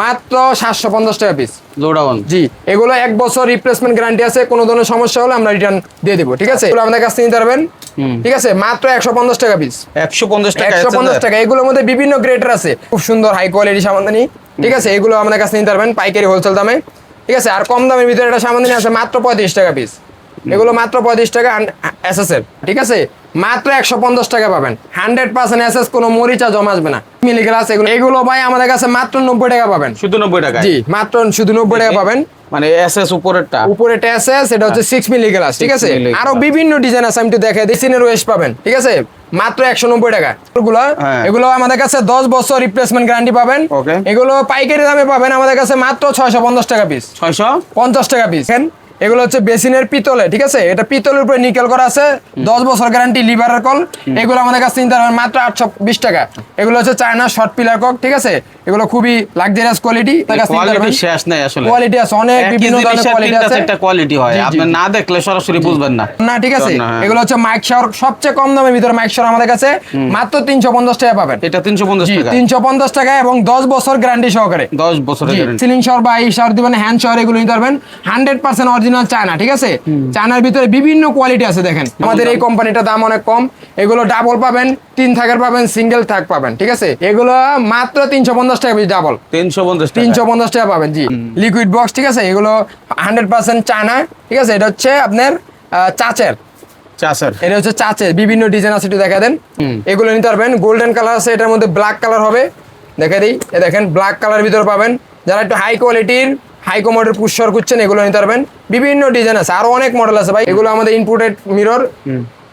মাত্র 750 টাকা পিস। জোড়াউন জি, এগুলো 1 বছর রিপ্লেসমেন্ট গ্যারান্টি আছে, কোনো ধরনের সমস্যা হলে আমরা রিটার্ন দিয়ে দেবো, ঠিক আছে? এগুলো আমাদের কাছ থেকে নিতে পারবেন, ঠিক আছে, মাত্র 150 টাকা পিস। 150 টাকা, 150 টাকা। এগুলোর মধ্যে বিভিন্ন গ্রেডের আছে, খুব সুন্দর হাই কোয়ালিটি সামানদানি, ঠিক আছে? এগুলো আমাদের কাছে নিতে পারবেন পাইকারি হোলসেল দামে, ঠিক আছে? আর কম দামের ভিতরে একটা সামানদানি আছে মাত্র 35 টাকা পিস। এগুলো মাত্র 35 টাকা এসএস এর, ঠিক আছে? মাত্র 150 টাকা পাবেন, 100% এসএস, কোনো মরিচা জমা আসবে না। মিলিগ্লাস এগুলো ভাই আমাদের কাছে মাত্র 90 টাকা পাবেন। শুধু 90 টাকা? জি, মাত্র শুধু 90 টাকা পাবেন। মানে এসএস উপরেরটা, উপরেটা এসএস, এটা হচ্ছে 6 মিলি গ্লাস, ঠিক আছে? আরো বিভিন্ন ডিজাইন আছে, আমি একটু দেখাই দিই। সিনের ওয়েস্ট পাবেন, ঠিক আছে? মাত্র 190 টাকা। এগুলো আমাদের কাছে 10 বছর রিপ্লেসমেন্ট গ্যারান্টি পাবেন। এগুলো পাইকারি দামে পাবেন আমাদের কাছে মাত্র 650 টাকা পিস। 650 টাকা পিস। এগুলো হচ্ছে বেসিনের পিতলে, ঠিক আছে? এটা পিতলের উপরে নিকেল করা আছে, 10 বছর গ্যারান্টি, লিভারের কল। এগুলো আমাদের কাছে নিতে পারবেন মাত্র 820 টাকা। এগুলো হচ্ছে চায়না শর্ট পিলার কক, ঠিক আছে? এগুলো খুবই লাক্সারিয়াস কোয়ালিটি। কোয়ালিটি শেষ নাই আসলে, কোয়ালিটি আছে অনেক, বিভিন্ন ধরনের কোয়ালিটি আছে। একটা কোয়ালিটি হয়, আপনি না দেখলে সরাসরি বুঝবেন না, ঠিক আছে? এগুলো হচ্ছে মাইক শাওয়ার, সবচেয়ে কম দামের ভিতরে মাইক শাওয়ার আমাদের কাছে মাত্র 350 টাকা পাবেন। এটা 350 টাকা? 350 টাকা, এবং 10 বছর গ্যারান্টি সহকারে। 10 বছরের গ্যারান্টি। সিলিং শাওয়ার বা এই শাওয়ার দিবেন, হ্যান্ড শাওয়ার, এগুলো নিতে পারবেন 100% অরিজিনাল চায়না, ঠিক আছে? চায়নার ভিতরে বিভিন্ন কোয়ালিটি আছে। দেখেন আমাদের এই কোম্পানিটার দাম অনেক কম। এগুলো ডাবল পাবেন, 3 থাকের পাবেন, সিঙ্গেল থাক পাবেন, ঠিক আছে? এগুলো মাত্র 350 টাকা পিস ডাবল। 350 টাকা পাবেন। জি, লিকুইড বক্স, ঠিক আছে? এগুলো 100% চায়না, ঠিক আছে? এটা হচ্ছে আপনার চাচের, এটা হচ্ছে চাচের, বিভিন্ন ডিজাইন আছে, একটু দেখা দেন। এগুলো নিতে পারবেন, গোল্ডেন কালার আছে, এটার মধ্যে ব্ল্যাক কালার হবে, দেখা দিই। দেখেন ব্ল্যাক কালার ভিতরে পাবেন। যারা একটু হাই কোয়ালিটির, হাই কমোডের পুষ্কর করছেন, এগুলো নিতে পারবেন। বিভিন্ন ডিজাইন আছে, আরো অনেক মডেল আছে ভাই। এগুলো আমাদের ইনপুটেড মিরর,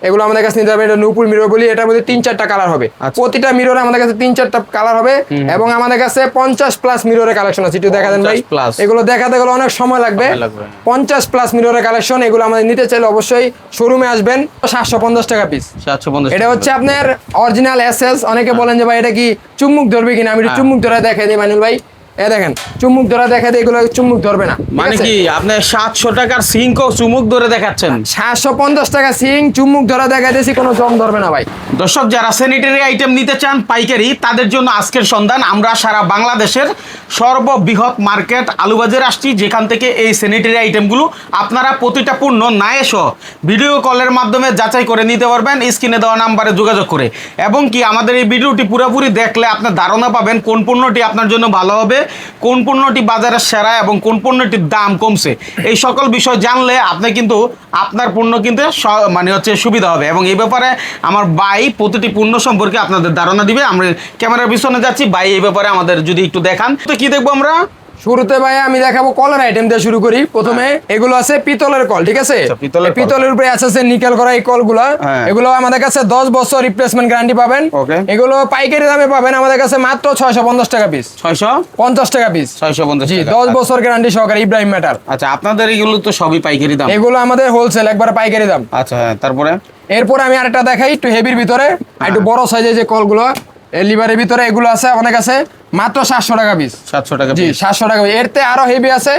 এগুলো আমাদের কাছে নিতে পারবেন। এটা নূপুর মিরর বলি, এটার মধ্যে 3-4টা কালার হবে। প্রতিটা মিররে আমাদের কাছে 3-4টা কালার হবে, এবং আমাদের কাছে 50+ মিররের কালেকশন আছে। একটু দেখা দেন ভাই, এগুলো দেখাতে গেলে অনেক সময় লাগবে। 50+ মিররের কালেকশন, এগুলো আমাদের নিতে চাইলে অবশ্যই শোরুমে আসবেন। 750 টাকা পিস। এটা হচ্ছে আপনার অরিজিনাল এসএস। অনেকে বলেন যে ভাই এটা কি চুম্বুক ধরবে কিনা, আমি একটু চুম্বুক ধরে দেখাই দিই মাইনুল ভাই। দেখেন চুম্বুক ধরা দেখা দেয়, এগুলো চুম্বুক ধরবে না। মানে কি আপনি 700 টাকার সিঙ্ক ও চুম্বুক ধরে দেখাচ্ছেন? 750 টাকা সিং চুম্বুক ধরা দেখা দিয়েছি, কোনো জং ধরবে না ভাই। দর্শক, যারা স্যানিটারি আইটেম নিতে চান পাইকারি, তাদের জন্য আজকের সন্ধান। আমরা সারা বাংলাদেশের সর্ববৃহৎ মার্কেট আলুবাজারে আসছি, যেখান থেকে এই স্যানিটারি আইটেমগুলো আপনারা প্রতিটা পণ্য না এসে ভিডিও কলের মাধ্যমে যাচাই করে নিতে পারবেন, স্ক্রিনে দেওয়া নাম্বারে যোগাযোগ করে। এবং কি আমাদের এই ভিডিওটি পুরোপুরি দেখলে আপনার ধারণা পাবেন কোন পণ্যটি আপনার জন্য ভালো হবে, কোন পণ্যটি বাজারে সেরা, এবং কোন পণ্যটির দাম কমছে। এই সকল বিষয় জানলে আপনি কিন্তু আপনার পণ্য কিনতে মানে হচ্ছে সুবিধা হবে। এবং এই ব্যাপারে আমার ভাই প্রতিটি পণ্য সম্পর্কে আপনাদের ধারণা দিবে। আমরা ক্যামেরার পিছনে যাচ্ছি, ভাই এই ব্যাপারে আমাদের যদি একটু দেখান। তো কি দেখবো আমরা? শুরুতে ভাই আমি দেখাবো কলের আইটেম দিয়ে শুরু করি। প্রথমে এগুলো আছে পিতলের কল, ঠিক আছে? পিতলের উপরে আছে নিকেল করা এই কলগুলো। এগুলো আমাদের কাছে 10 বছর রিপ্লেসমেন্ট গ্যারান্টি পাবেন। এগুলো পাইকারি দামে পাবেন আমাদের কাছে মাত্র 650 টাকা পিস। 650 টাকা পিস। 650 জি, 10 বছর গ্যারান্টি সহকারে ইব্রাহিম মেটাল। আচ্ছা, আপনাদের এগুলো তো সবই পাইকারি দাম? এগুলো আমাদের হোলসেল, একবারে পাইকারি দাম। আচ্ছা, হ্যাঁ। তারপরে এরপরে আমি আরেকটা দেখাই একটু হেভির ভিতরে, একটু বড় সাইজের যে কলগুলো লিভারের ভিতরে, এগুলো আছে অনেক আছে মাত্র 700 টাকা পিস। 700 টাকা? জি, 700 টাকা। এরতে আরো হেভি আছে,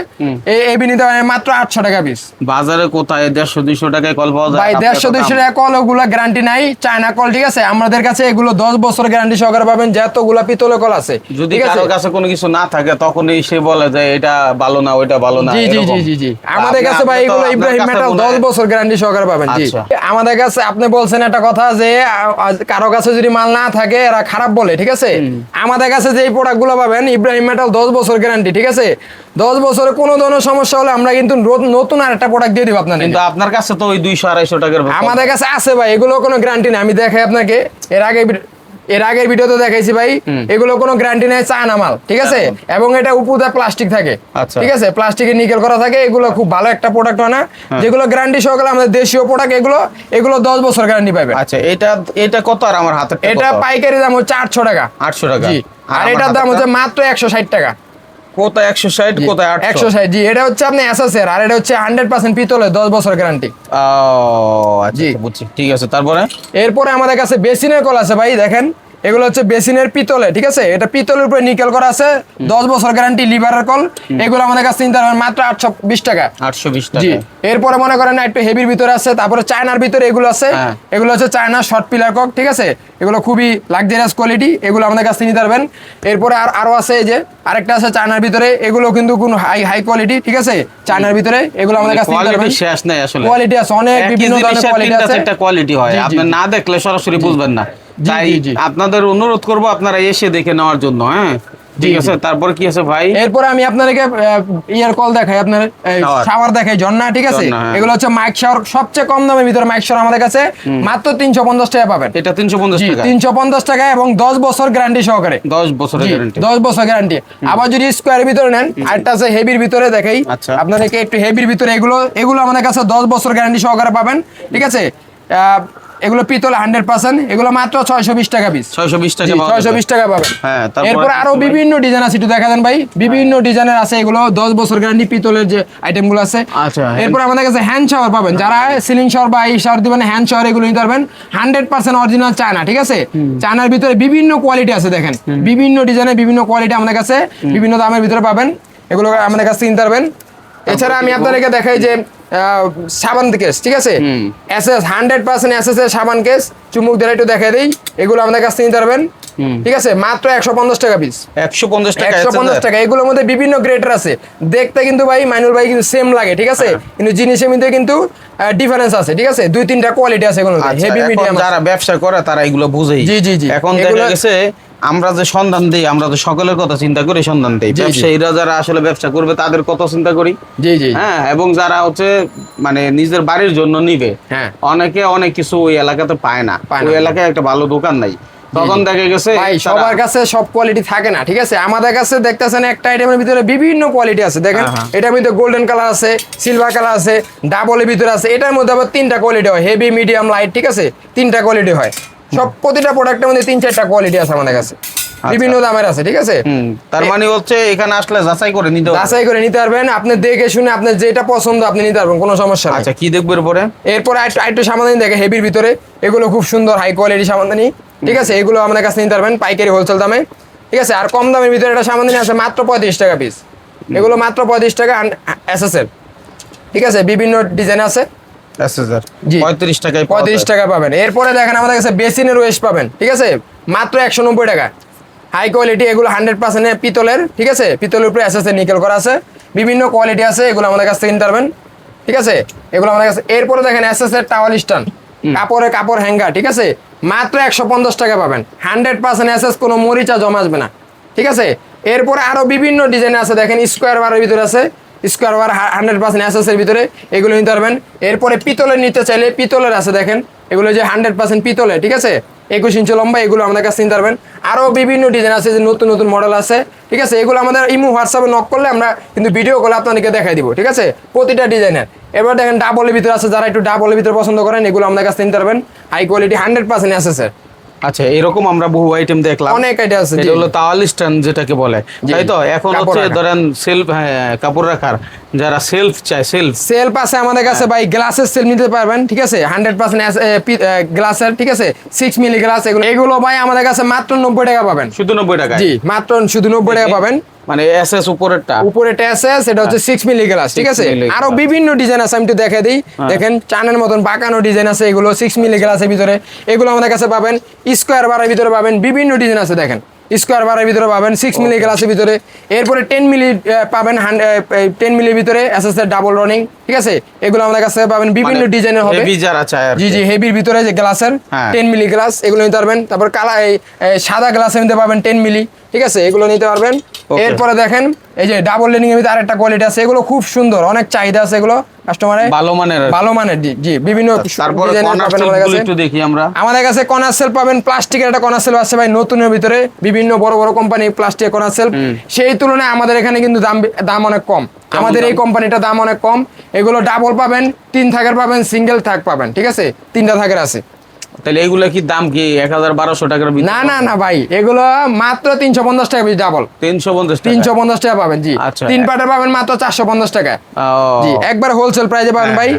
এই হেভি নিতে পারেন মাত্র 800 টাকা পিস। বাজারে কোথায় 150-200 টাকায় কল পাওয়া যায় ভাই? 150-200 টাকা কল, ওগুলো গ্যারান্টি নাই, চায়না কল, ঠিক আছে? আমাদের কাছে এগুলো 10 বছর গ্যারান্টি সহকারে পাবেন, যতগুলা পিতলের কল আছে। যদি কারোর কাছে কোনো কিছু না থাকে তখনই সে বলে যে এটা ভালো না, ওইটা ভালো না। জি জি জি জি জি, আমাদের কাছে ভাই এগুলো ইব্রাহিম মেটাল 10 বছর গ্যারান্টি সহকারে পাবেন। জি, আমাদের কাছে আপনি বলছেন একটা কথা যে কারো কাছে যদি মাল না থাকে এরা খারাপ বলে, ঠিক আছে? আমাদের কাছে যে প্রোডাক্টগুলো পাবেন ইব্রাহিম মেটাল 10 বছর গ্যারান্টি, ঠিক আছে? 10 বছরে কোনো ধরনের সমস্যা হলে আমরা কিন্তু নতুন আরেকটা প্রোডাক্ট দিয়ে দিব আপনাদের। কিন্তু আপনার কাছে তো ওই 200-250 টাকার আমাদের কাছে আছে ভাই, এগুলো কোনো গ্যারান্টি নেই। আমি দেখাই আপনাকে, এর আগের ভিডিওতে দেখাইছি ভাই, এগুলো কোনো গ্যারান্টি নেই, চায়না মাল, ঠিক আছে? এবং এটা উপরে প্লাস্টিক থাকে, ঠিক আছে? প্লাস্টিকে নিকেল করা থাকে। এগুলো খুব ভালো একটা প্রোডাক্ট হয় না, যেগুলো গ্যারান্টি সহকারে আমাদের দেশীয় প্রোডাক্ট, এগুলো 10 বছর গ্যারান্টি পাবে। আচ্ছা, এটা কত? আর আমার হাতে এটা পাইকারি দাম হচ্ছে 800 টাকা। 800 টাকা? জি, আর এটার দাম হচ্ছে মাত্র 160 টাকা। কোথায় 160, কোথায় 160? জি, এটা হচ্ছে আপনি এসএসের, আর এটা হচ্ছে 100% পিতলের, 10 বছর গ্যারান্টি। জি, বুঝছি। ঠিক আছে, তারপরে? এরপরে আমাদের কাছে বেসিনের কল আছে ভাই। দেখেন এগুলো হচ্ছে বেসিনের পিতলে, ঠিক আছে, এটা পিতলের উপরে নিকেল করা আছে, 10 বছর গ্যারান্টি, লিভারের কল। এগুলো আমাদের কাছে নিতে পারবেন মাত্র 820 টাকা। 820 জি, টাকা। এরপরে মনে করেন একটু হেভির ভিতরে আছে, তারপরে চায়নার ভিতরে এগুলো আছে। এগুলো হচ্ছে চায়না শর্ট পিলার কক, ঠিক আছে, এগুলো খুবই লাক্সারিয়াস কোয়ালিটি, এগুলো আমাদের কাছে নিতে পারবেন। এরপরে আরো আছে এই যে আরেকটা আছে চায়নার ভিতরে, এগুলো কিন্তু কোন হাই কোয়ালিটি, ঠিক আছে, চায়নার ভিতরে, এগুলো আমাদের কাছে নিতে পারবেন। শেষ নাই আসলে, কোয়ালিটি আছে অনেক, বিভিন্ন ধরনের কোয়ালিটি আছে। একটা কোয়ালিটি হয়, আপনি না দেখলে সরাসরি বুঝবেন না। তাই আপনাদের অনুরোধ করব আপনারা এসে দেখে নেওয়ার জন্য। হ্যাঁ, ঠিক আছে। তারপর কি আছে ভাই? এরপরে আমি আপনাদেরকে ইয়ার কল দেখাই, আপনার শাওয়ার দেখাই, ঝর্ণা, ঠিক আছে। এগুলো হচ্ছে মাইক শাওয়ার, সবচেয়ে কম দামের ভিতরে মাইক শাওয়ার আমাদের কাছে মাত্র 350 টাকা পাবেন। এটা 350 টাকা, 350 টাকা, এবং 10 বছর গ্যারান্টি সহকারে। 10 বছরের গ্যারান্টি, 10 বছর গ্যারান্টি। আবার যদি স্কোয়ারের ভিতরে নেন, আরেকটা আছে হেভির ভিতরে দেখাই আপনাদেরকে, একটু হেভির ভিতরে, এগুলো আমাদের কাছে 10 বছর গ্যারান্টি সহকারে পাবেন, ঠিক আছে। এগুলো পিতলে 100%, এগুলো মাত্র 620 টাকা পিস। 620 টাকা, 620 টাকা পাবেন। হ্যাঁ, এরপর আরো বিভিন্ন ডিজাইন আছে, একটু দেখা দেন ভাই, বিভিন্ন ডিজাইনের আছে, এগুলো 10 বছর গ্যারান্টি পিতলের যে আইটেম গুলো আছে। আচ্ছা, এরপর আমাদের কাছে হ্যান্ড শাওয়ার পাবেন, যারা সিলিং শাওয়ার বা এই শাওয়ার দিবেন, হ্যান্ড শাওয়ার এগুলো নিতে পারবেন। 100% অরিজিনাল চায়না, ঠিক আছে। চায়নার ভিতরে বিভিন্ন কোয়ালিটি আছে, দেখেন, বিভিন্ন ডিজাইনের বিভিন্ন কোয়ালিটি আমাদের কাছে বিভিন্ন দামের ভিতরে পাবেন, এগুলো আমাদের কাছে নিতে পারবেন। এছাড়া আমি আপনাদেরকে দেখাই যে সাবান কেস, ঠিক আছে, এসএস 100% এসএস এর সাবান কেস, চুমুক দিয়ে একটু দেখাই দেই, এগুলো আমাদের কাছে নিতে পারবেন, ঠিক আছে, মাত্র 150 টাকা পিস। 150 টাকা, 150 টাকা। এগুলোর মধ্যে বিভিন্ন গ্রেডের আছে, দেখতে কিন্তু ভাই মাইনুল ভাই কিন্তু সেম লাগে, ঠিক আছে, কিন্তু জিনিসের মধ্যে কিন্তু ডিফারেন্স আছে, ঠিক আছে, 2-3টা কোয়ালিটি আছে এগুলো, হেভি মিডিয়াম। যারা ব্যবসা করে তারা এগুলো বুঝেই। জি জি জি। এখন দেখা গেছে আমরা যে সন্ধান দেই, আমরা তো সকলের কথা চিন্তা করে সন্ধান দেই, ব্যবসায়ীরা যারা আসলে ব্যবসা করবে তাদের কথা চিন্তা করি। জি জি। হ্যাঁ, এবং যারা হচ্ছে মানে নিজের বাড়ির জন্য নিবে, অনেকে অনেক কিছু ওই এলাকাতে পায় না, ওই এলাকায় একটা ভালো দোকান নাই, তখন দেখা গেছে ভাই সবার কাছে সব কোয়ালিটি থাকে না, ঠিক আছে। আমাদের কাছে দেখতেছেন একটা আইটেমের ভিতরে বিভিন্ন কোয়ালিটি আছে, দেখেন, এটার মধ্যে গোল্ডেন কালার আছে, সিলভার কালার আছে, ডাবলের ভিতরে আছে, এটার মধ্যে আবার 3টা কোয়ালিটি হয়, হেভি, মিডিয়াম, লাইট, ঠিক আছে, 3টা কোয়ালিটি হয়। সব প্রতিটা প্রোডাক্টের মধ্যে 3-4টা কোয়ালিটি আছে আমাদের কাছে, বিভিন্ন দামের আছে, ঠিক আছে। তার মানে হচ্ছে এখানে আসলে যাচাই করে নিতে পারবেন, আপনি দেখে শুনে আপনার যেটা পছন্দ আপনি নিতে পারবেন, কোনো সমস্যা নেই। আচ্ছা, কি দেখবো এরপরে? এরপর একটু সামাদানি দেখে হেভির ভিতরে, এগুলো খুব সুন্দর হাই কোয়ালিটি সামাদানি, ঠিক আছে, এগুলো আমাদের কাছে নিতে পারবেন পাইকারি হোলসেল দামে, ঠিক আছে। আর কম দামের ভিতরে একটা সামাদানি আছে মাত্র 35 টাকা পিস, এগুলো মাত্র 35 টাকা, এসএস এর, ঠিক আছে, বিভিন্ন ডিজাইন আছে। 35 টাকায় 35 টাকা পাবেন। এরপরে দেখেন আমাদের কাছে বেসিনের ওয়েস্ট পাবেন, ঠিক আছে, মাত্র 190 টাকা, হাই কোয়ালিটি, এগুলো 100% পিতলের, ঠিক আছে, পিতলের উপরে এসএস এর নিকেল করা আছে, বিভিন্ন কোয়ালিটি আছে, এগুলো আমাদের কাছ থেকে নিতে পারবেন, ঠিক আছে, এগুলো আমাদের কাছে। এরপরে দেখেন এসএস এর টাওয়াল স্ট্যান্ড, কাপড় হ্যাঙ্গার, ঠিক আছে, মাত্র 150 টাকা পাবেন, 100% এসএস, কোনো মরিচা জমা আসবে না, ঠিক আছে। এরপরে আরো বিভিন্ন ডিজাইন আছে, দেখেন স্কোয়ার বারের ভিতরে আছে, স্কোয়ার বার 100% এসএস এর ভিতরে, এগুলো নিতে পারবেন। এরপরে পিতলের নিতে চাইলে পিতলের আছে, দেখেন, এগুলো যে 100% পিতলের, ঠিক আছে, 21 ইঞ্চি লম্বা, এগুলো আমাদের কাছে নিতে পারবেন। আরো বিভিন্ন ডিজাইন আছে, যে নতুন নতুন মডেল আছে, ঠিক আছে, এগুলো আমাদের ইমো হোয়াটসঅ্যাপে নক করলে আমরা কিন্তু ভিডিও কলে আপনাদেরকে দেখাই দিব, ঠিক আছে, প্রতিটা ডিজাইনের। এবার দেখেন ডাবলের ভিতরে আছে, যারা একটু ডাবলের ভিতরে পছন্দ করেন, এগুলো আমাদের কাছে নিতে পারবেন, হাই কোয়ালিটি, 100% এসএস এর। আচ্ছা, এরকম আমরা বহু আইটেম দেখলাম, অনেক আইটেম আছে, এটা হলো তাওয়াল স্ট্যান্ড যেটাকে বলে, তাই তো। এখন হচ্ছে ধরেন সেলফ, কাপড় রাখার যারা সেলফ চায়, সেলফ আছে আমাদের কাছে ভাই, গ্লাসের সেলফ নিতে পারবেন, ঠিক আছে, 100% গ্লাসের, ঠিক আছে, 6 মিলি গ্লাস, এগুলো ভাই আমাদের কাছে মাত্র 90 টাকা পাবেন, শুধু 90 টাকা। জি, মাত্র শুধু 90 টাকা পাবেন, মানে এসএস উপরেরটা এসএস, এটা হচ্ছে 6 মিলি গ্লাস, ঠিক আছে। আরো বিভিন্ন ডিজাইন আছে, আমি একটু দেখাই দিই, দেখেন, চানের মতন বাঁকানো ডিজাইন আছে, এগুলো 6 মিলি গ্লাসের ভিতরে, এগুলো আমাদের কাছে পাবেন। স্কোয়ার বারের ভিতরে পাবেন, বিভিন্ন ডিজাইন আছে, দেখেন, স্কোয়ার বারের ভিতরে পাবেন 6 মিলি গ্লাসের ভিতরে। এরপরে 10 মিলি পাবেন, 10 মিলির ভিতরে এসএস এর ডাবল রানিং, ঠিক আছে, এগুলো আমাদের কাছে পাবেন, বিভিন্ন ডিজাইনের হবে, হেভি যারা চায়। জি জি, হেভির ভিতরে যে গ্লাসের 10 মিলি গ্লাস, এগুলো নিতে পারবেন। তারপর কালা সাদা গ্লাসের নিতে পারবেন 10 মিলি, ঠিক আছে, এগুলো নিতে পারবেন। এরপরে দেখেন এই যে ডাবল লেনিং এর ভিতরে আরেকটা কোয়ালিটি আছে, এগুলো খুব সুন্দর, অনেক চাহিদা আছে, এগুলো কাস্টমারের ভালো মানের, জি বিভিন্ন ডিজাইনের একটু দেখি আমরা। আমাদের কাছে কর্নার সেল পাবেন, প্লাস্টিকের একটা কর্নার সেল আছে ভাই, নতুনের ভিতরে, বিভিন্ন বড় বড় কোম্পানি প্লাস্টিকের কর্নার সেল, সেই তুলনায় আমাদের এখানে কিন্তু দাম অনেক কম, আমাদের এই কোম্পানিটা দাম অনেক কম। এগুলো ডাবল পাবেন, 3 থাকের পাবেন, সিঙ্গেল থাক পাবেন, ঠিক আছে, 3টা থাকের আছে। তাহলে এগুলা কি দাম কি 1000-1200 টাকার ভিতরে? না ভাই, এগুলো মাত্র 350 টাকা পিস ডাবল, 350 টাকা পাবেন, জি। 3 পার্টের পাবেন মাত্র 450 টাকা, জি, একবার হোলসেল প্রাইসে পাবেন ভাই।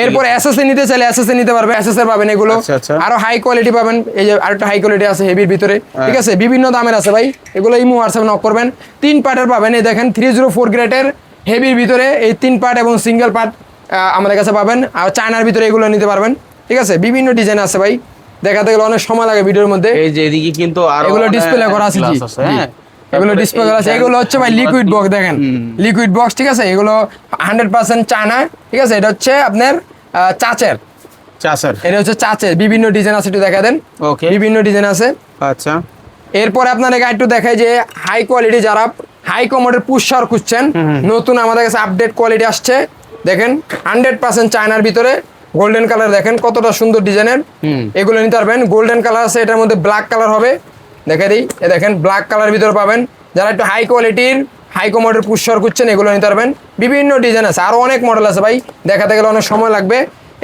এরপর এসএসএ নিতে চাইলে এসএসএ নিতে পারবে, এসএসএ পাবেন এগুলো। আচ্ছা, আচ্ছা। আরো হাই কোয়ালিটি পাবেন, এই যে আরেকটা হাই কোয়ালিটি আছে হেভির ভিতরে, ঠিক আছে, বিভিন্ন দামের আছে ভাই। এগুলো ইমো হোয়াটসঅ্যাপ নক করবেন। 3 পার্টের পাবেন, এই দেখেন 304 গ্রেডের হেভির ভিতরে এই 3 পার্ট এবং সিঙ্গেল পার্ট আমাদের কাছে পাবেন। আর চায়নার ভিতরে এগুলো নিতে পারবেন, ঠিক আছে, বিভিন্ন ডিজাইন আছে ভাই, দেখাতে গেলে অনেক সময় লাগে ভিডিওর মধ্যে। এই যে এদিকে কিন্তু আরো এগুলো ডিসপ্লে করা আছে, জি, হ্যাঁ এগুলো ডিসপ্লে করা আছে। এগুলো হচ্ছে ভাই লিকুইড বক্স, দেখেন লিকুইড বক্স, ঠিক আছে, এগুলো 100% চায়না, ঠিক আছে। এটা হচ্ছে আপনার চাচের, চাষের। এটা হচ্ছে চাচের, বিভিন্ন ডিজাইন আছে, একটু দেখা দেন। ওকে, বিভিন্ন ডিজাইন আছে। আচ্ছা, এরপরে আপনাদেরকে একটু দেখাই যে হাই কোয়ালিটি, যারা হাই কমোডের পুষার খুঁজছেন, নতুন আমাদের কাছে আপডেট কোয়ালিটি আসছে, দেখেন 100% চায়নার ভিতরে গোল্ডেন কালার, দেখেন কতটা সুন্দর ডিজাইনের। এগুলো নিতে পারবেন। গোল্ডেন কালার আছে, এটার মধ্যে ব্ল্যাক কালার হবে, দেখে দিই, এ দেখেন ব্ল্যাক কালার ভিতরে পাবেন। যারা একটু হাই কোয়ালিটির হাই কমোডের পুষার খুঁজছেন, এগুলো নিতে পারবেন। বিভিন্ন ডিজাইন আছে, আরো অনেক মডেল আছে ভাই, দেখাতে গেলে অনেক সময় লাগবে।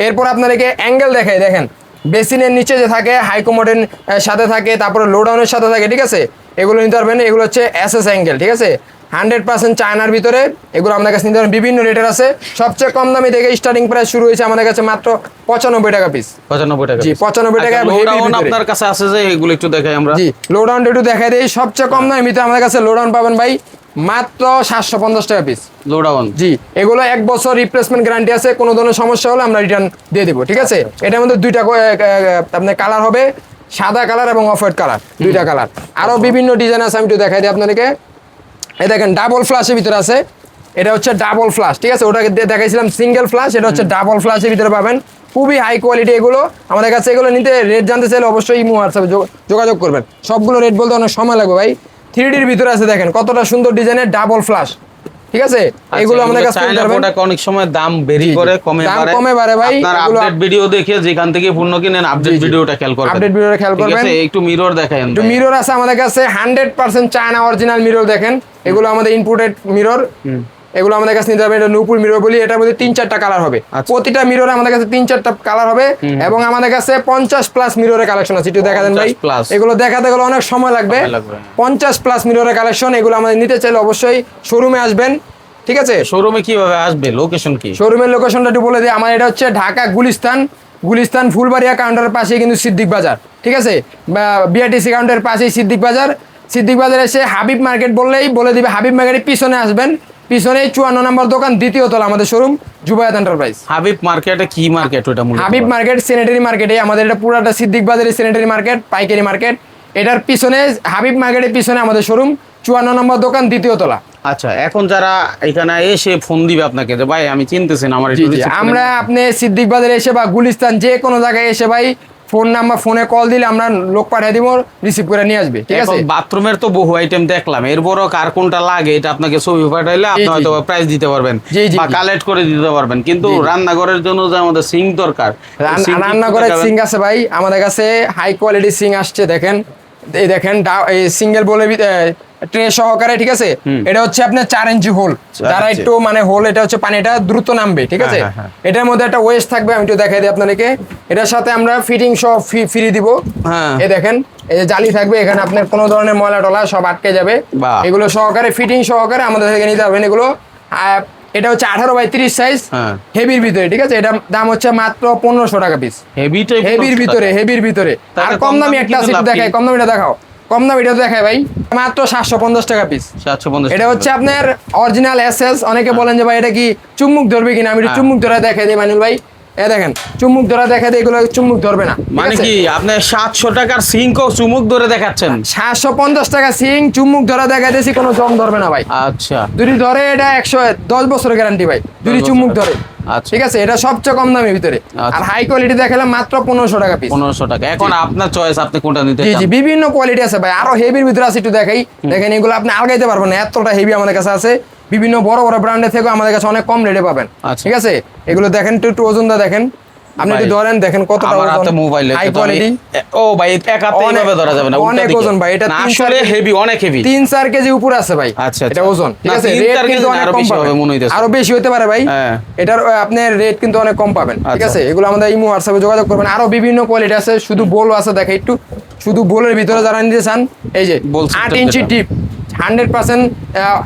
এরপর আপনাদেরকে অ্যাঙ্গেল দেখাই, দেখেন বেসিনের নিচে যে থাকে হাই কমোডের সাথে থাকে, তারপরে লোডাউনের সাথে থাকে, ঠিক আছে, এগুলো নিতে পারবেন। এগুলো হচ্ছে এসএস অ্যাঙ্গেল, ঠিক আছে, 100% চায়নার ভিতরে। এগুলো আমাদের কাছে নিতে পারবেন, বিভিন্ন রেটের আছে। সবচেয়ে কম দামি থেকে স্টার্টিং প্রাইস শুরু হয়েছে আমাদের কাছে মাত্র 95 টাকা পিস। 95 টাকা, জি, 95 টাকা। আচ্ছা, লোডাউন আপনার কাছে আছে যে, এগুলো একটু দেখাই আমরা। জি, লোডাউনটা একটু দেখাই দিই। সবচেয়ে কম দামি ভিতরে আমাদের কাছে লোডাউন পাবেন ভাই মাত্র 750 টাকা পিস। লোডাউন, জি, এগুলো 1 বছর রিপ্লেসমেন্ট গ্যারান্টি আছে, কোনো ধরনের সমস্যা হলে আমরা রিটার্ন দিয়ে দেবো, ঠিক আছে। এটার মধ্যে দুইটা আপনার কালার হবে, সাদা কালার এবং অফ হোয়াইট কালার, দুইটা কালার। আরো বিভিন্ন ডিজাইন আছে, আমি একটু দেখাই দিই আপনাদেরকে। এই দেখেন ডাবল ফ্ল্যাশের ভিতরে আছে, এটা হচ্ছে ডাবল ফ্ল্যাশ, ঠিক আছে, ওটাকে দেখাইছিলাম সিঙ্গেল ফ্ল্যাশ, এটা হচ্ছে ডাবল ফ্ল্যাশের ভিতরে পাবেন। খুবই হাই কোয়ালিটি এগুলো আমাদের কাছে। এগুলো নিতে রেট জানতে চাইলে অবশ্যই ইমো হোয়াটসঅ্যাপে যোগাযোগ করবেন। সবগুলো রেট বলতে অনেক সময় লাগবে ভাই। 3Dর ভিতরে আছে, দেখেন কতটা সুন্দর ডিজাইনের ডাবল ফ্ল্যাশ, ঠিক আছে। এগুলো আমাদের কাছে অনেক সময় দাম বেরি করে, কমে বাড়ে ভাই। আপনার আপডেট ভিডিও দেখে যেখান থেকে পণ্য কিনেন, আপডেট ভিডিওটা খেয়াল করবেন, আপডেট ভিডিওটা খেয়াল করবেন। একটু মিরর দেখায়েন। একটু মিরর আছে আমাদের কাছে 100% চায়না অরিজিনাল মিরর, দেখেন এগুলো আমাদের ইম্পোর্টেড মিরর। এগুলো আমাদের কাছে নিতে হবে, এটা নূপুর মিরর বলি। এটার মধ্যে 3-4টা কালার হবে, প্রতিটা মিররে আমাদের কাছে 3-4টা কালার হবে। এবং আমাদের কাছে 50+ মিররের কালেকশন আছে, একটু দেখা দেন ভাই। এগুলো দেখাতে গেলে অনেক সময় লাগবে। 50+ মিররের কালেকশন, এগুলো আমাদের নিতে চাইলে অবশ্যই শোরুমে আসবেন, ঠিক আছে। শোরুমে কিভাবে আসবে, লোকেশন কি? শোরুমের লোকেশনটা একটু বলে দিই। আমার এটা হচ্ছে ঢাকা গুলিস্তান ফুলবাড়িয়া কাউন্টারের পাশেই কিন্তু সিদ্দিক বাজার, ঠিক আছে, বিআরটিসি কাউন্টারের পাশেই সিদ্দিক বাজার। সিদ্দিক বাজার এসে হাবিব মার্কেট বললেই বলে দিবে, হাবিব মার্কেটের পিছনে আসবেন, পিছনে 54 নম্বর দোকান, দ্বিতীয় তলা, আমাদের শোরুম জুবায়েত এন্টারপ্রাইজ। হাবিব মার্কেটে কি মার্কেট ওটা? হাবিব মার্কেট স্যানিটারি মার্কেটে আমাদের, এটা পুরাটা সিদ্দিক বাজারের স্যানিটারি মার্কেট, পাইকারি মার্কেট। এটার পিছনে হাবিব মার্কেটের পিছনে আমাদের শোরুম, 54 নম্বর দোকান, দ্বিতীয় তলা। আচ্ছা, এখন যারা এখানে এসে ফোন দিবে আপনাকে যে ভাই আমি চিনতেছি না, আমার আমরা আপনি সিদ্দিক বাজারে এসে বা গুলিস্তান যে কোনো জায়গায় এসে ভাই ফোনে কল দিলে আমরা লোক পাঠিয়ে দিব, রিসিভ করে নিয়ে আসবে, ঠিক আছে। বাথরুমের তো বহু আইটেম দেখলাম, এরপরও কার কোনটা লাগে এটা আপনাকে ছবি পাঠাইলে আপনি হয়তো প্রাইস দিতে পারবেন বা কালেক্ট করে দিতে পারবেন। কিন্তু রান্নাঘরের জন্য যে আমাদের সিঙ্ক দরকার, রান্নাঘরের সিঙ্ক আছে ভাই আমাদের কাছে, হাই কোয়ালিটি সিঙ্ক আসছে, দেখেন এই দেখেন এই সিঙ্গেল বলে ট্রে সহকারে, ঠিক আছে। এটা হচ্ছে আপনার 4 ইঞ্চি হোল, যারা একটু মানে হোল, এটা হচ্ছে পানিটা দ্রুত নামবে, ঠিক আছে। এটার মধ্যে একটা ওয়েস্ট থাকবে, আমি একটু দেখাই দিই আপনাদেরকে। এটার সাথে আমরা ফিটিং সহ ফ্রি দিব। এই দেখেন এই যে জালি থাকবে, এখানে আপনার কোনো ধরনের ময়লা টলা সব আটকে যাবে। এগুলো সহকারে ফিটিং সহকারে আমাদের থেকে নিতে পারবেন এগুলো। এটা হচ্ছে 18x30 সাইজ, হেভির ভিতরে, ঠিক আছে। এটা দাম হচ্ছে মাত্র 1500 টাকা পিস। হেভির ভিতরে আর কম দামি একটা আছে, দেখাই কম দামিটা দেখাও। কম দাম এটা দেখায় ভাই, মাত্র 750 টাকা পিস। 750। এটা হচ্ছে আপনার অরিজিনাল এসএস। অনেকে বলেন যে ভাই এটা কি চুম্বুক ধরবে কিনা, আমি একটু চুম্বুক ধরা দেখাই দিই মাইনুল ভাই। এই দেখেন চুম্বুক ধরা দেখাই দিই, এগুলো চুম্বুক ধরবে না। মানে কি আপনি 700 টাকার সিঙ্কও চুম্বুক ধরে দেখাচ্ছেন? 750 টাকা সিঙ্ক চুম্বুক ধরা দেখাইতেছি, কোনো জং ধরবে না ভাই। আচ্ছা, যদি ধরে এটা 110 বছরের গ্যারান্টি ভাই, যদি চুম্বুক ধরে, ঠিক আছে। এটা সবচেয়ে কম দামের ভিতরে। আর হাই কোয়ালিটি দেখালাম মাত্র 1500 টাকা পিস। 1500 টাকা। এখন আপনার চয়েস, আপনি কোনটা নিতে চান? জি, বিভিন্ন কোয়ালিটি আছে ভাই। আরো হেভির ভিতরে আছে, একটু দেখাই। দেখেন এগুলো আপনি আলগাইতে পারবেন না, এতটা হেভি আমাদের কাছে আছে। বিভিন্ন বড় বড় ব্র্যান্ডের থেকে আমাদের কাছে অনেক কম রেটে পাবেন, ঠিক আছে। এগুলো দেখেন একটু ওজনটা দেখেন, আপনি একটু ধরেন, দেখেন কতটা ওজন, হাই কোয়ালিটি। ও ভাই, এক হাতে এইভাবে ধরা যাবে না, অনেক ওজন ভাই। এটা আসলে হেভি, অনেক হেভি, 3-4 কেজি উপরে আছে ভাই। আচ্ছা, এটা ওজন, ঠিক আছে। রেট কিন্তু অনেক কম পাবেন, আরো বেশি হতে পারে ভাই। এটার আপনার রেট কিন্তু অনেক কম পাবেন, ঠিক আছে। এগুলো আমাদের ইমো হোয়াটসঅ্যাপে যোগাযোগ করবেন। আরো বিভিন্ন কোয়ালিটি আছে, শুধু বোল আছে, দেখে একটু, শুধু বোলের ভিতরে যারা নিতে চান, এই যে 8 ইঞ্চি টিপ, 100%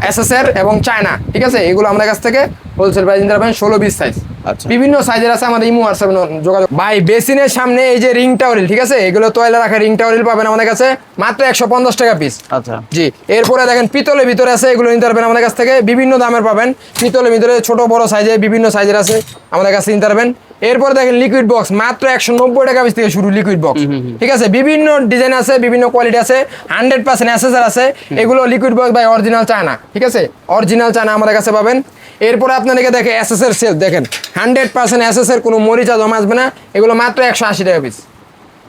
এসএসআর এবং চায়না, ঠিক আছে। এগুলো আমাদের কাছ থেকে হোলসেল প্রাইস নিতে পারবেন 16-20 সাইজ। আচ্ছা। বিভিন্ন সাইজের আছে, আমাদের ইমো হোয়াটসঅ্যাপে যোগাযোগ। ভাই বেসিনের সামনে এই যে রিং টাওয়েল, ঠিক আছে, এগুলো তোয়ালে রাখা রিং টাওয়েল পাবেন আমাদের কাছে মাত্র 150 টাকা পিস। আচ্ছা জি, এরপরে দেখেন পিতলের ভিতরে আছে, এগুলো নিতে পারবেন আমাদের কাছ থেকে, বিভিন্ন দামের পাবেন। পিতলের ভিতরে ছোট বড় সাইজে বিভিন্ন সাইজের আছে, আমাদের কাছে নিতে পারবেন। এরপরে দেখেন লিকুইড বক্স মাত্র 190 টাকা পিস থেকে শুরু লিকুইড বক্স, ঠিক আছে, বিভিন্ন ডিজাইন আছে, বিভিন্ন কোয়ালিটি আছে, 100% এসএসআর আছে। এগুলো liquid box by original China, ঠিক আছে, অরিজিনাল চায়না আমাদের কাছে পাবেন। এরপরে আপনাদেরকে দেখে এসএসআর সেল দেখেন 100% এসএসআর, কোনো মরিচা জমা আসবে না। এগুলো মাত্র 180 টাকা পিস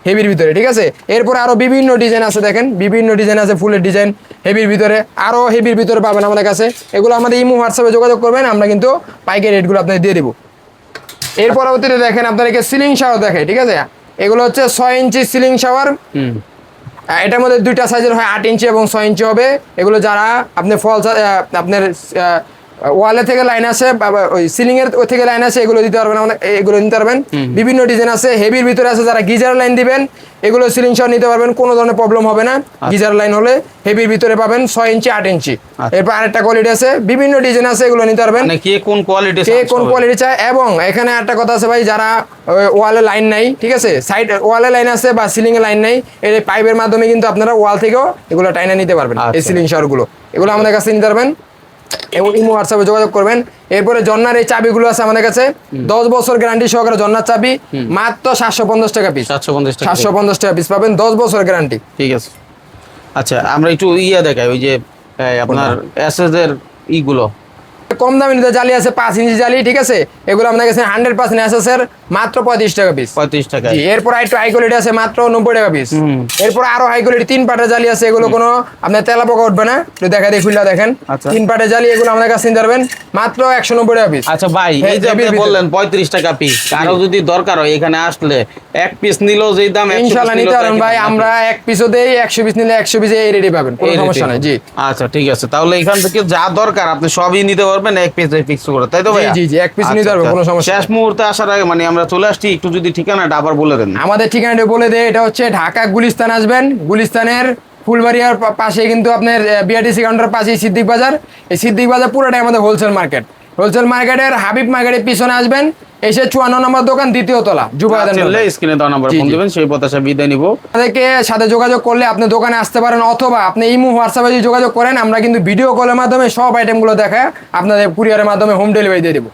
হেভির ভিতরে, ঠিক আছে। এরপর আরো বিভিন্ন ডিজাইন আছে, দেখেন বিভিন্ন ডিজাইন আছে, ফুলের ডিজাইন হেভির ভিতরে, আরো হেভির ভিতরে পাবেন আমাদের কাছে। এগুলো আমাদের ইমো হোয়াটসঅ্যাপে যোগাযোগ করবেন, আমরা কিন্তু পাইকারি রেটগুলো আপনাদের দিয়ে দেবো। এর পরবর্তীতে দেখেন আপনাদেরকে সিলিং শাওয়ার দেখে, ঠিক আছে, এগুলো হচ্ছে 6 ইঞ্চি সিলিং শাওয়ার। এটার মধ্যে দুইটা সাইজের হয়, 8 ইঞ্চি এবং 6 ইঞ্চি হবে। এগুলো যারা আপনি ফলস আপনার ওয়ালে থেকে লাইন আছে, ওই সিলিং এর ওই থেকে লাইন আছে, এগুলো দিতে পারবেন, এগুলো নিতে পারবেন। বিভিন্ন ডিজাইন আছে, হেভির ভিতরে আছে, যারা গিজার লাইন দিবেন এগুলো সিলিং শাওয়ার নিতে পারবেন, কোনো ধরনের প্রবলেম হবে না। গিজার লাইন হলে হেভির ভিতরে পাবেন 6 ইঞ্চি 8 ইঞ্চি। এরপর আরেকটা কোয়ালিটি আছে, বিভিন্ন ডিজাইন আছে, এগুলো নিতে পারবেন, মানে কে কোন কোয়ালিটি চায়। এবং এখানে একটা কথা আছে ভাই, যারা ওয়ালে লাইন নাই, ঠিক আছে, সাইড ওয়ালে লাইন আছে বা সিলিং এ লাইন নাই, এই পাইপের মাধ্যমে কিন্তু আপনারা ওয়াল থেকেও এগুলো টাইনা নিতে পারবেন। এই সিলিং শাওয়ার গুলো এগুলো আমাদের কাছে নিতে পারবেন এবং ইমো হোয়াটসঅ্যাপে যোগাযোগ করবেন। এরপরে জন্নার এই চাবিগুলো আছে আমাদের কাছে, 10 বছর গ্যারান্টি সহকারে জন্নার চাবি, মাত্র 750 টাকা পিস। 750 টাকা পিস পাবেন, 10 বছর গ্যারান্টি, ঠিক আছে। আচ্ছা, আমরা একটু দেখাই, ওই যে আপনার এসএস এর ইগুলো কম দামি নিতে জালি আছে, 5 ইঞ্চি জালি, ঠিক আছে, এগুলো আমাদের কাছে 100% এসএসআর, মাত্র 35 টাকা পিস। 35 টাকা। এরপর একটু হাই কোয়ালিটি আছে, মাত্র 90 টাকা পিস। এরপর আরো হাই কোয়ালিটি 3 পাটের জালি আছে, এগুলো কোনো আপনার তেলা পোকা উঠবে না, একটু দেখা দিয়ে খুললা দেখেন। 3 পাটের জালি, এগুলো আমাদের কাছে নিতে পারবেন মাত্র 190 টাকা পিস। আচ্ছা ভাই, এই যে আপনি বললেন 35 টাকা পিস, কারো যদি দরকার হয় এখানে আসলে এক পিস নিলেও যেই দাম, ইনশাআল্লাহ নিতে পারবেন ভাই, আমরা 1 পিসও দেই, 100 পিস নিলে 100 পিসে এই রেডি পাবেন, কোনো সমস্যা নাই। জি আচ্ছা, ঠিক আছে, তাহলে এখান থেকে যা দরকার আপনি সবই নিতে পারবেন এক পিস ফিক্স করে, তাই তো ভাই? জি জি, 1 পিস নিতে পারবেন, কোনো সমস্যা। শেষ মুহূর্তে আসার আগে মানে আমরা চলে আসছি, একটু যদি ঠিকানাটা আবার বলে দেন। আমাদের ঠিকানাটা বলে দেয়, এটা হচ্ছে ঢাকা গুলিস্তান আসবেন, গুলিস্তানের ফুলবাড়িয়ার পাশে কিন্তু আপনার বিআরটিসি কাউন্টার পাশে সিদ্দিক বাজার। এই সিদ্দিক বাজার পুরোটাই আমাদের হোলসেল মার্কেট। হোলসেল মার্কেটের হাবিব মার্কেটের পিছনে আসবেন, এসে 54 নম্বর দোকান, 2য় তলা, স্ক্রিনে দেওয়া নাম্বার ফোন দিবেন, সেই প্রত্যাশা বিদায় নিব। আমাদেরকে সাথে যোগাযোগ করলে আপনি দোকানে আসতে পারেন, অথবা আপনি ইমো হোয়াটসঅ্যাপে যদি যোগাযোগ করেন, আমরা কিন্তু ভিডিও কলের মাধ্যমে সব আইটেমগুলো দেখায় আপনাদের কুরিয়ারের মাধ্যমে হোম ডেলিভারি দিয়ে দেবো।